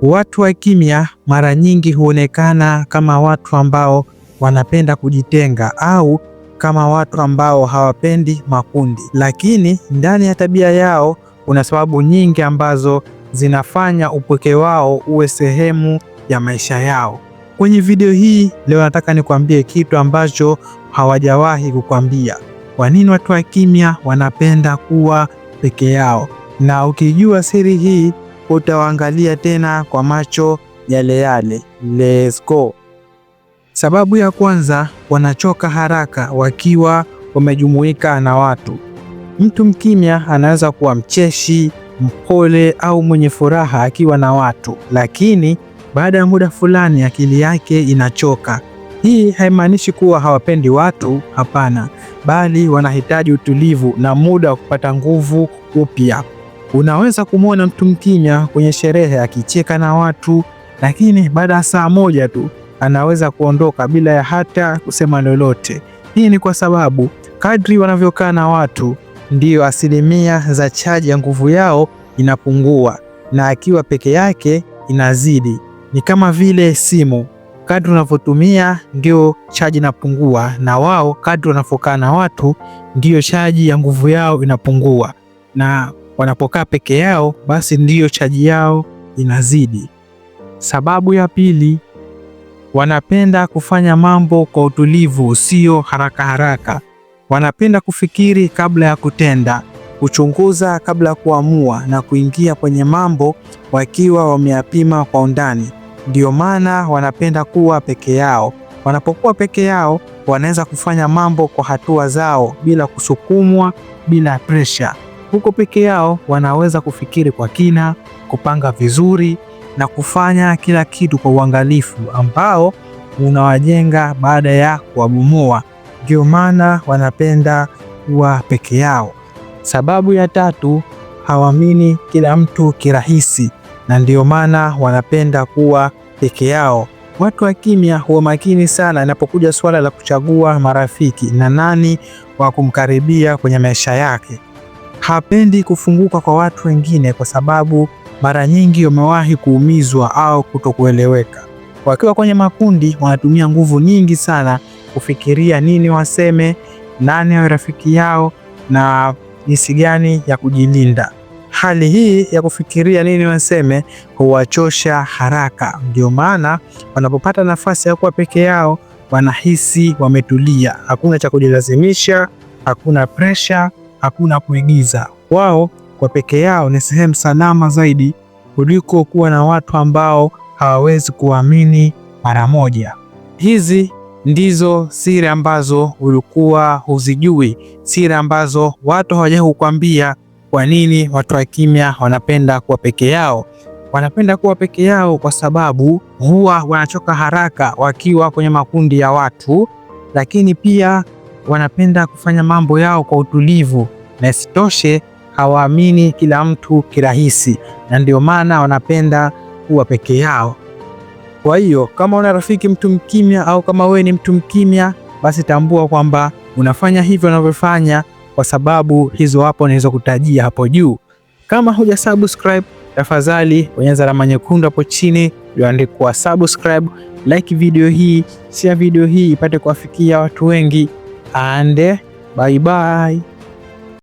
Watu wa kimya mara nyingi huonekana kama watu ambao wanapenda kujitenga au kama watu ambao hawapendi makundi, lakini ndani ya tabia yao kuna sababu nyingi ambazo zinafanya upweke wao uwe sehemu ya maisha yao. Kwenye video hii leo nataka nikwambie kitu ambacho hawajawahi kukwambia. Kwa nini watu wa kimya wanapenda kuwa peke yao? Na ukijua siri hii utawaangalia tena kwa macho yale yale. Let's go. Sababu ya kwanza, wanachoka haraka wakiwa wamejumuika na watu. Mtu mkimya anaweza kuwa mcheshi, mpole au mwenye furaha akiwa na watu, lakini baada ya muda fulani akili yake inachoka. Hii haimaanishi kuwa hawapendi watu, hapana, bali wanahitaji utulivu na muda wa kupata nguvu upya. Unaweza kumwona mtu mkimya kwenye sherehe akicheka na watu, lakini baada ya saa moja tu anaweza kuondoka bila ya hata kusema lolote. Hii ni kwa sababu kadri wanavyokaa na watu ndiyo asilimia za chaji ya nguvu yao inapungua, na akiwa peke yake inazidi. Ni kama vile simu, kadri unavyotumia ndio chaji inapungua, na wao kadri wanavyokaa na watu ndiyo chaji ya nguvu yao inapungua, na wanapokaa peke yao basi ndiyo chaji yao inazidi. Sababu ya pili, wanapenda kufanya mambo kwa utulivu, sio haraka haraka. Wanapenda kufikiri kabla ya kutenda, kuchunguza kabla ya kuamua, na kuingia kwenye mambo wakiwa wameyapima kwa undani. Ndio maana wanapenda kuwa peke yao. Wanapokuwa peke yao, wanaweza kufanya mambo kwa hatua zao bila kusukumwa, bila presha. Huko peke yao wanaweza kufikiri kwa kina, kupanga vizuri na kufanya kila kitu kwa uangalifu ambao unawajenga baada ya kuwabomoa. Ndio maana wanapenda kuwa peke yao. Sababu ya tatu, hawaamini kila mtu kirahisi, na ndio maana wanapenda kuwa peke yao. Watu wa kimya huwa makini sana inapokuja swala la kuchagua marafiki na nani wa kumkaribia kwenye maisha yake. Hapendi kufunguka kwa watu wengine kwa sababu mara nyingi wamewahi kuumizwa au kutokueleweka. Wakiwa kwenye makundi wanatumia nguvu nyingi sana kufikiria nini waseme, nani awe rafiki yao na jinsi gani ya kujilinda. Hali hii ya kufikiria nini waseme huwachosha haraka. Ndio maana wanapopata nafasi ya kuwa peke yao wanahisi wametulia. Hakuna cha kujilazimisha, hakuna pressure, hakuna kuigiza. Wao kwa peke yao ni sehemu salama zaidi kuliko kuwa na watu ambao hawawezi kuamini mara moja. Hizi ndizo siri ambazo ulikuwa huzijui, siri ambazo watu hawajawahi kukwambia. Kwa nini watu wa kimya wanapenda kuwa peke yao? Wanapenda kuwa peke yao kwa sababu huwa wanachoka haraka wakiwa kwenye makundi ya watu, lakini pia wanapenda kufanya mambo yao kwa utulivu, na isitoshe hawaamini kila mtu kirahisi, na ndio maana wanapenda kuwa peke yao. Kwa hiyo kama una rafiki mtu mkimya au kama wewe ni mtu mkimya, basi tambua kwamba unafanya hivyo unavyofanya kwa sababu hizo hapo nilizokutajia hapo juu. Kama huja subscribe, tafadhali bonyeza alama nyekundu hapo chini iliyoandikwa subscribe, like video hii, share video hii ipate kuwafikia watu wengi, and bye bye.